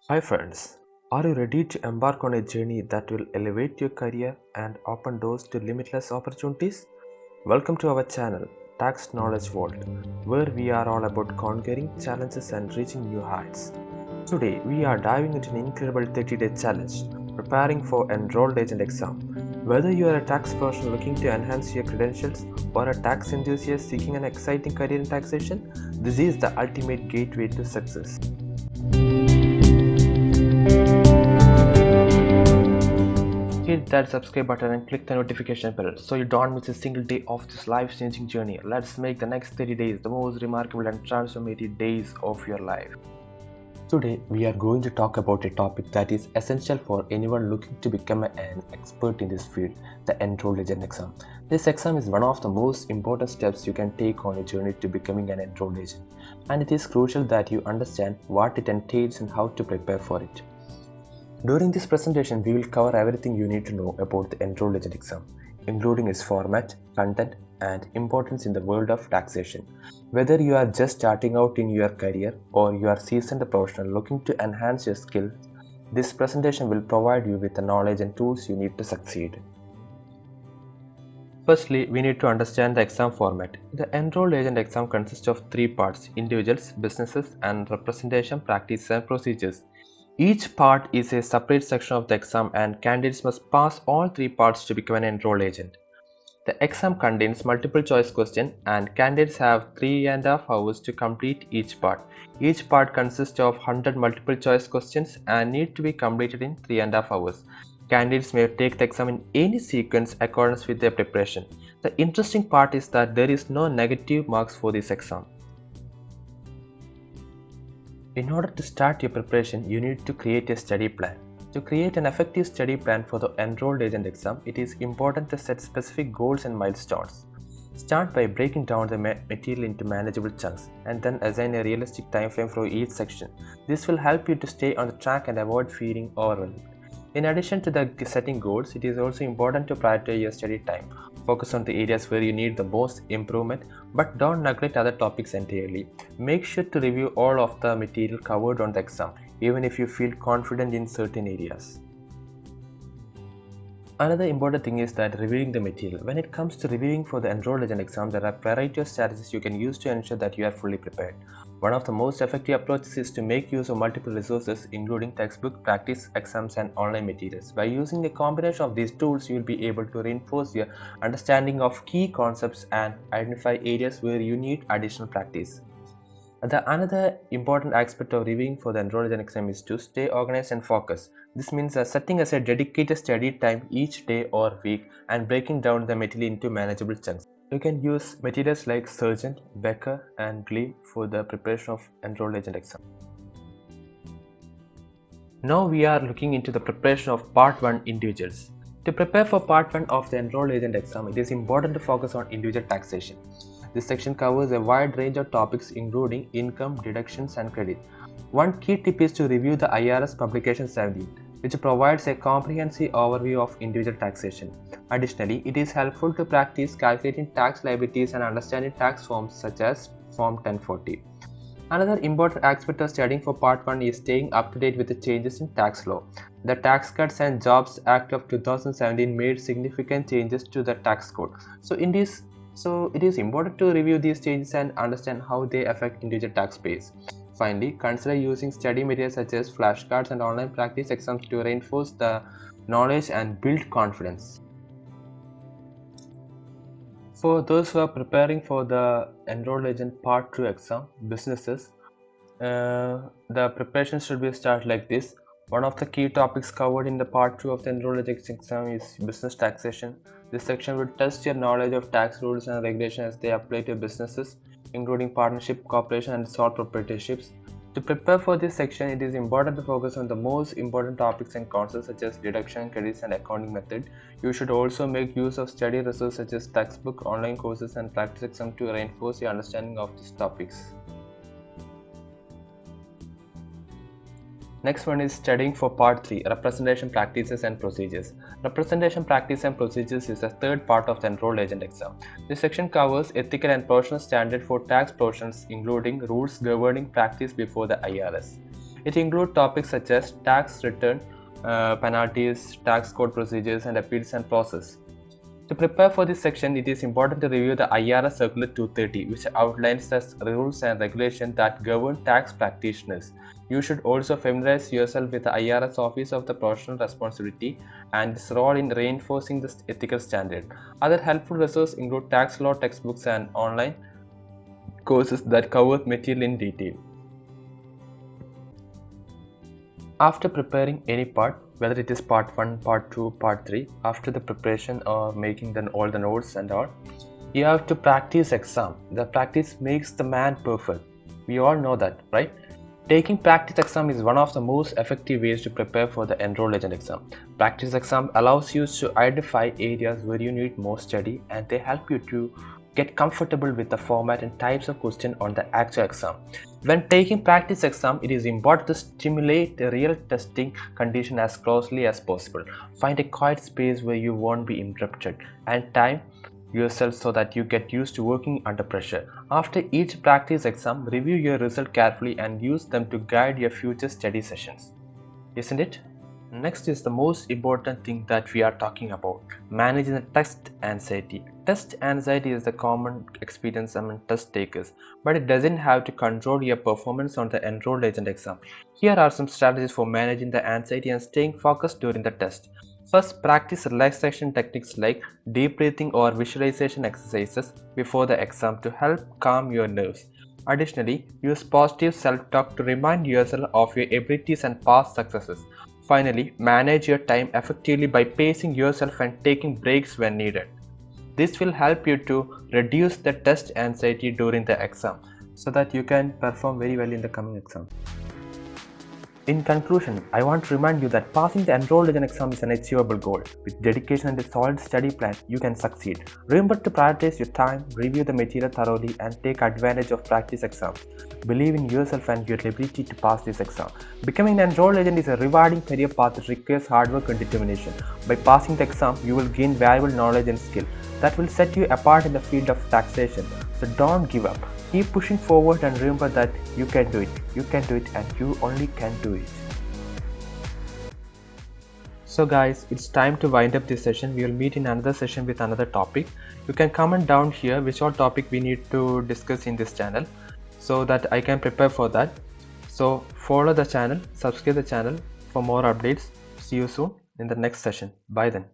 Hi friends, are you ready to embark on a journey that will elevate your career and open doors to limitless opportunities? Welcome to our channel, Tax Knowledge Vault, where we are all about conquering challenges and reaching new heights. Today, we are diving into an incredible 30-day challenge, preparing for enrolled agent exam. Whether you are a tax professional looking to enhance your credentials or a tax enthusiast seeking an exciting career in taxation, this is the ultimate gateway to success. Hit that subscribe button and click the notification bell so you don't miss a single day of this life-changing journey. Let's make the next 30 days the most remarkable and transformative days of your life. Today, we are going to talk about a topic that is essential for anyone looking to become an expert in this field, the enrolled agent exam. This exam is one of the most important steps you can take on a journey to becoming an enrolled agent, and it is crucial that you understand what it entails and how to prepare for it. During this presentation, we will cover everything you need to know about the enrolled agent exam, including its format, content, and importance in the world of taxation. Whether you are just starting out in your career or you are a seasoned professional looking to enhance your skills, this presentation will provide you with the knowledge and tools you need to succeed. Firstly, we need to understand the exam format. The enrolled agent exam consists of three parts: individuals, businesses, and representation, practice, and procedures. Each part is a separate section of the exam, and candidates must pass all three parts to become an enrolled agent. The exam contains multiple choice questions, and candidates have 3.5 hours to complete each part. Each part consists of 100 multiple choice questions and need to be completed in 3.5 hours. Candidates may take the exam in any sequence accordance with their preparation. The interesting part is that there is no negative marks for this exam. In order to start your preparation, you need to create a study plan. To create an effective study plan for the enrolled agent exam, it is important to set specific goals and milestones. Start by breaking down the material into manageable chunks and then assign a realistic time frame for each section. This will help you to stay on the track and avoid feeling overwhelmed. In addition to the setting goals, it is also important to prioritize your study time. Focus on the areas where you need the most improvement, but don't neglect other topics entirely. Make sure to review all of the material covered on the exam, even if you feel confident in certain areas. Another important thing is that reviewing the material. When it comes to reviewing for the enrolled agent exam, there are a variety of strategies you can use to ensure that you are fully prepared. One of the most effective approaches is to make use of multiple resources, including textbook, practice, exams, and online materials. By using a combination of these tools, you will be able to reinforce your understanding of key concepts and identify areas where you need additional practice. Another important aspect of reviewing for the enrolled agent exam is to stay organized and focused. This means setting aside dedicated study time each day or week and breaking down the material into manageable chunks. You can use materials like Sargent, Becker, and Lee for the preparation of enrolled agent exam. Now we are looking into the preparation of Part 1 individuals. To prepare for Part 1 of the enrolled agent exam, it is important to focus on individual taxation. This section covers a wide range of topics including income, deductions, and credit. One key tip is to review the IRS Publication 17, which provides a comprehensive overview of individual taxation. Additionally, it is helpful to practice calculating tax liabilities and understanding tax forms such as Form 1040. Another important aspect of studying for Part 1 is staying up to date with the changes in tax law. The Tax Cuts and Jobs Act of 2017 made significant changes to the tax code. So it is important to review these changes and understand how they affect individual taxpayers. Finally, consider using study materials such as flashcards and online practice exams to reinforce the knowledge and build confidence. For those who are preparing for the enrolled agent Part 2 exam, businesses, the preparation should be start like this. One of the key topics covered in the Part 2 of the enrolled agent exam is business taxation. This section will test your knowledge of tax rules and regulations as they apply to businesses, including partnership, corporation, and sole proprietorships. To prepare for this section, it is important to focus on the most important topics and concepts such as deduction, credits, and accounting method. You should also make use of study resources such as textbook, online courses, and practice exam to reinforce your understanding of these topics. Next one is studying for Part 3, Representation Practices and Procedures. Representation Practice and Procedures is the third part of the enrolled agent exam. This section covers ethical and professional standards for tax professionals, including rules governing practice before the IRS. It includes topics such as tax return, penalties, tax code procedures, and appeals and process. To prepare for this section, it is important to review the IRS Circular 230, which outlines the rules and regulations that govern tax practitioners. You should also familiarize yourself with the IRS Office of the Professional Responsibility and its role in reinforcing the ethical standard. Other helpful resources include tax law textbooks and online courses that cover material in detail. After preparing any part, whether it is part 1, part 2, part 3, after the preparation or making all the notes and all, you have to practice exam. The practice makes the man perfect. We all know that, right? Taking practice exam is one of the most effective ways to prepare for the enrolled agent exam. Practice exam allows you to identify areas where you need more study, and they help you to get comfortable with the format and types of question on the actual exam. When taking practice exam, it is important to stimulate the real testing condition as closely as possible. Find a quiet space where you won't be interrupted, and time yourself so that you get used to working under pressure. After each practice exam, review your result carefully and use them to guide your future study sessions. Isn't it? Next is the most important thing that we are talking about, managing the test anxiety. Test anxiety is the common experience among test takers, but it doesn't have to control your performance on the enrolled agent exam. Here are some strategies for managing the anxiety and staying focused during the test. First, practice relaxation techniques like deep breathing or visualization exercises before the exam to help calm your nerves. Additionally, use positive self-talk to remind yourself of your abilities and past successes. Finally, manage your time effectively by pacing yourself and taking breaks when needed. This will help you to reduce the test anxiety during the exam so that you can perform very well in the coming exam. In conclusion, I want to remind you that passing the enrolled agent exam is an achievable goal. With dedication and a solid study plan, you can succeed. Remember to prioritize your time, review the material thoroughly, and take advantage of practice exams. Believe in yourself and your ability to pass this exam. Becoming an enrolled agent is a rewarding career path that requires hard work and determination. By passing the exam, you will gain valuable knowledge and skill that will set you apart in the field of taxation. So don't give up. Keep pushing forward and remember that you can do it. You can do it and you only can do it. So guys, it's time to wind up this session. We will meet in another session with another topic. You can comment down here which all topic we need to discuss in this channel so that I can prepare for that. So follow the channel, subscribe the channel for more updates. See you soon in the next session. Bye then.